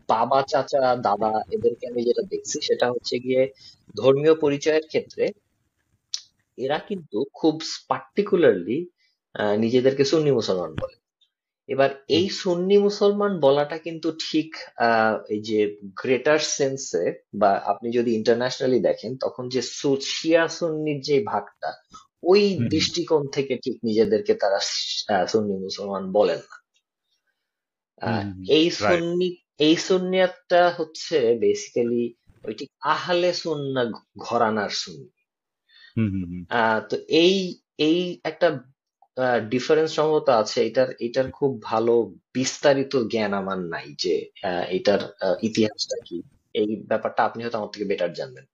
বাবা চাচা দাদা এদেরকে আমি যেটা দেখছি সেটা হচ্ছে গিয়ে ধর্মীয় পরিচয়ের ক্ষেত্রে এরা কিন্তু খুব পার্টিকুলারলি নিজেদেরকে সুন্নি মুসলমান বলে। এবার হুম, এই সুন্নি মুসলমান বলাটা কিন্তু ঠিক এই যে গ্রেটার সেন্সে বা আপনি যদি ইন্টারন্যাশনালি দেখেন তখন যে শিয়া সুন্নির যে ভাগটা ওই হুম, হুম, দৃষ্টিকোণ থেকে ঠিক নিজেদেরকে তারা সুন্নি মুসলমান বলেন না। হুম, আহ, হুম, এই রাইট। সুন্নি এই সুন্নিয়াতটা হচ্ছে বেসিক্যালি ওই ঠিক আহলে সুন্নাহ ঘরানার সুন্নি। হুম, হুম, হুম, তো এই এই একটা ডিফারেন্স সম্ভবত আছে। এটার খুব ভালো বিস্তারিত জ্ঞান আমার নাই যে এটার ইতিহাসটা কি। এই ব্যাপারটা আপনি হয়তো আমার থেকে বেটার জানবেন।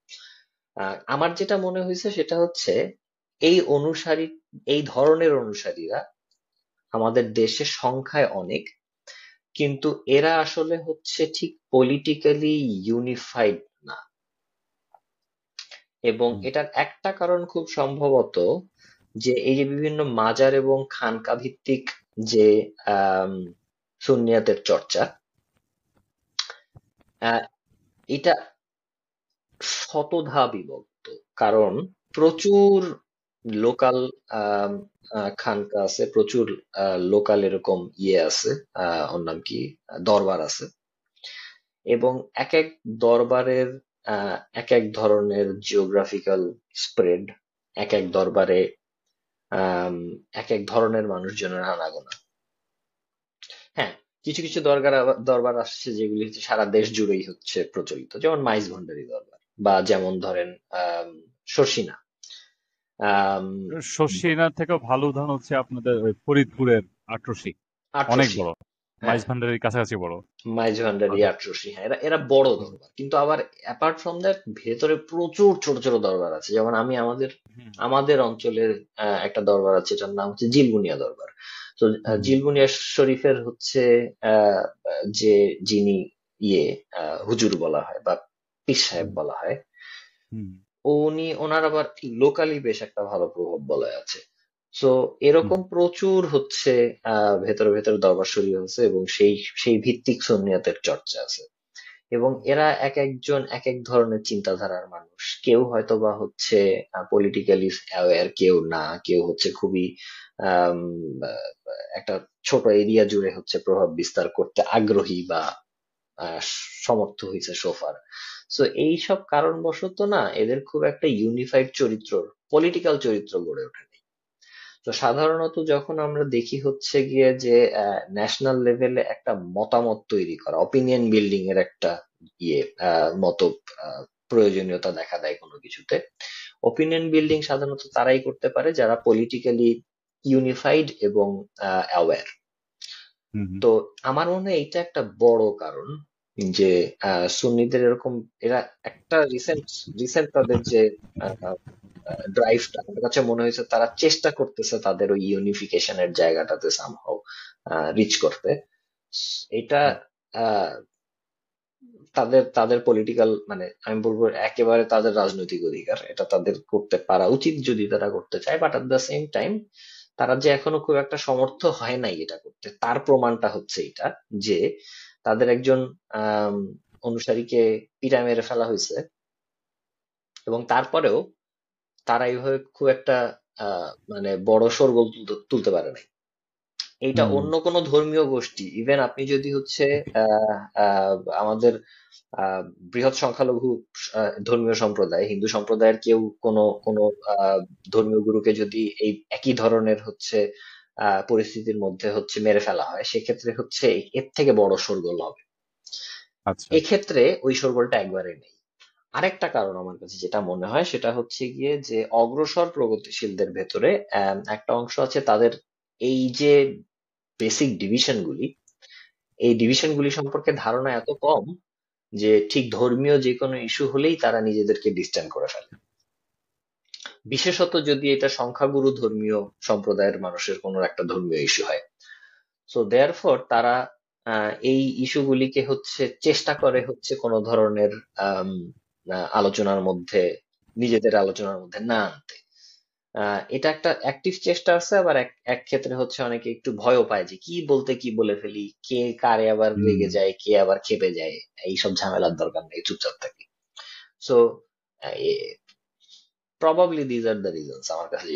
আমার যেটা মনে হয়েছে সেটা হচ্ছে এই অনুসারী এই ধরনের অনুসারীরা আমাদের দেশে সংখ্যায় অনেক, কিন্তু এরা আসলে হচ্ছে ঠিক পলিটিক্যালি ইউনিফাইড না। এবং হুম, এটার একটা কারণ খুব সম্ভবত যে এই যে বিভিন্ন মাজার এবং খানকা ভিত্তিক যে আম, সুন্নিয়াতের চর্চা, আহ, এটা শতধা বিভক্ত। কারণ প্রচুর লোকাল খানকা আছে, প্রচুর লোকাল এরকম আছে, ওর নাম কি, দরবার আছে। এবং এক এক দরবারের এক এক ধরনের জিওগ্রাফিক্যাল স্প্রেড, এক এক দরবারে আম, এক এক ধরনের মানুষজনের আনাগোনা। হ্যাঁ, কিছু কিছু দরবার আসছে যেগুলি হচ্ছে সারা দেশ জুড়েই হচ্ছে প্রচলিত, যেমন মাইজ ভান্ডারি দরবার, বা যেমন ধরেন শর্ষিনা। আম, শর্ষিনার থেকেও ভালো উদাহরণ হচ্ছে আপনাদের ওই ফরিদপুরের আটরশি। অনেক আটরশি। বড়, মাইজ হ্যাঁ, ভান্ডারির কাছাকাছি বড়। মাইজ ভান্ডারি আচ্ছা। আটরশি, হ্যাঁ, এরা এরা বড় হুম, দরবার। কিন্তু আবার অ্যাপার্ট ফ্রম দ্যাট ভেতরে প্রচুর ছোট ছোট দরবার আছে। যেমন আমি আমাদের হুম, আমাদের অঞ্চলের একটা দরবার আছে, এটার নাম হচ্ছে জিলবুনিয়া দরবার। তো হুম, হুম, জিলবুনিয়া শরীফের হচ্ছে আহ, যে যিনি ইয়ে হুজুর বলা হয় বা পীর সাহেব হুম, বলা হয়, হুম, ওনার আবার লোকালি বেশ একটা ভালো প্রভাব বলয় আছে। সো হুম, এরকম প্রচুর হচ্ছে ভেতরে ভেতরে দরবার শরীফ আছে এবং সেই সেই ভিত্তিক সুন্নিয়তের চর্চা আছে। এবং এরা এক একজন এক এক ধরনের চিন্তাধারার মানুষ। কেউ হয়তো বা হচ্ছে পলিটিক্যালি অ্যাওয়্যার, কেউ না, কেউ হচ্ছে খুবই আম, আহ, একটা ছোট এরিয়া জুড়ে হচ্ছে প্রভাব বিস্তার করতে আগ্রহী বা আহ, সমর্থ হয়েছে সোফার। সো এইসব কারণবশত না এদের খুব একটা ইউনিফাইড চরিত্র, পলিটিক্যাল চরিত্র গড়ে ওঠেনি। তো সাধারণত যখন আমরা দেখি হচ্ছে গিয়ে যে ন্যাশনাল লেভেলে একটা মতামত তৈরি করা, অপিনিয়ন বিল্ডিং এর একটা ইয়ে মতো আহ, প্রয়োজনীয়তা দেখা দেয় কোনো কিছুতে, অপিনিয়ন বিল্ডিং সাধারণত তারাই করতে পারে যারা পলিটিক্যালি ইউনিফাইড এবং অ্যাওয়্যার। হুম, হুম, তো আমার মনে হয় এটা একটা বড় কারণ যে সুন্নিদের এরকম, এরা একটা রিসেন্ট রিসেন্ট তাদের যে ড্রাইভটা আমার কাছে মনে হয়েছে তারা চেষ্টা করতেছে তাদের ওই ইউনিফিকেশনের জায়গাটাতে সামহাও রিচ করতে। এটা হুম, আহ, তাদের তাদের পলিটিক্যাল, মানে আমি বলবো একেবারে তাদের রাজনৈতিক অধিকার, এটা তাদের করতে পারা উচিত যদি তারা করতে চায়। But at the same time তারা যে এখনো খুব একটা সমর্থ হয় নাই এটা করতে, তার প্রমাণটা হচ্ছে এটা যে তাদের একজন আম, অনুসারীকে পিটায় মেরে ফেলা হয়েছে এবং তারপরেও তারা এইভাবে খুব একটা মানে বড় শোরগোল তুলতে তুলতে পারে নাই। এইটা হুম, অন্য কোনো ধর্মীয় গোষ্ঠী, ইভেন আপনি যদি হচ্ছে আহ আহ আমাদের আহ বৃহৎ সংখ্যালঘু ধর্মীয় সম্প্রদায়, হিন্দু সম্প্রদায়ের কেউ কোনো কোনো আহ ধর্মীয় গুরুকে যদি এই একই ধরনের হচ্ছে পরিস্থিতির মধ্যে হচ্ছে মেরে ফেলা হয়, সেক্ষেত্রে হচ্ছে এর থেকে বড় শোরগোল হবে। আচ্ছা। এক্ষেত্রে ওই শোরগোলটা একবারে নেই। আরেকটা কারণ আমার কাছে যেটা মনে হয় সেটা হচ্ছে গিয়ে যে অগ্রসর প্রগতিশীলদের ভেতরে একটা অংশ আছে তাদের এই যে বেসিক ডিভিশনগুলি, এই ডিভিশনগুলি সম্পর্কে ধারণা এত কম যে ঠিক ধর্মীয় যে কোনো ইস্যু হলেই তারা নিজেদেরকে ডিস্ট্যান্স করে ফেলে। বিশেষত যদি এটা সংখ্যাগুরু ধর্মীয় সম্প্রদায়ের মানুষের কোনো একটা ধর্মীয় ইস্যু হয়। সো দেয়ারফর তারা এই ইস্যুগুলিকে হচ্ছে চেষ্টা করে হচ্ছে কোনো ধরনের আম, আলোচনার মধ্যে, নিজেদের আলোচনার মধ্যে না আনতে। এটা একটা অ্যাক্টিভ চেষ্টা আছে, আবার এক এক ক্ষেত্রে হচ্ছে অনেকে একটু ভয়ও পায় যে কি বলতে কি বলে ফেলি, কে কারে আবার হুম। রেগে যায়, কে আবার খেপে যায়। এইসব ঝামেলার দরকার নেই, চুপচাপ থাকি। So probably these are the reasons আমার কাছে